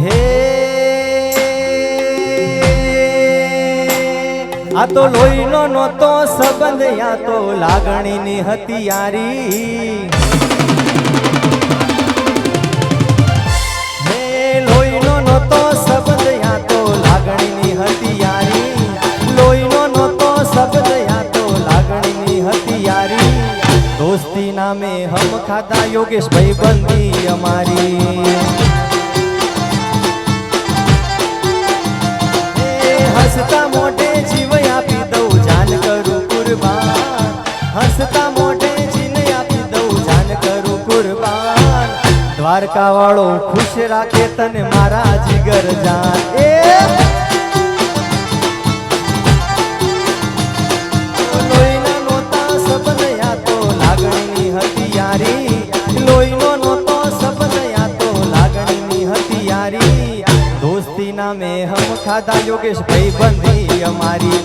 હે આ તો લોહીનો નહોતો સંબંધ, આ તો લાગણીની હતી યારી. હે લોહીનો નહોતો સંબંધ, આ તો લાગણીની હતી યારી. લોહીનો નહોતો સંબંધ, આ તો લાગણીની હતી યારી. દોસ્તી નામે હમ ખાતા યોગેશ ભાઈ બંધી અમારી. હસતા મોઢે જીવ આપી દઉં, જાન કરું કુરબાન. હસતા મોઢે જીવ આપી દઉં, જાન કરું કુરબાન. દ્વારકા વાળો ખુશ રાખે તને મારા જીગર જાન. લોહીના નહોતા સંબંધ, આ તો લાગણીની હતી યારી. લોહીનો નહોતો સંબંધ, આ તો લાગણીની હતી યારી. દોસ્તી નામે હમ ખાધા યોગેશ ભાઈ બંધી અમારી.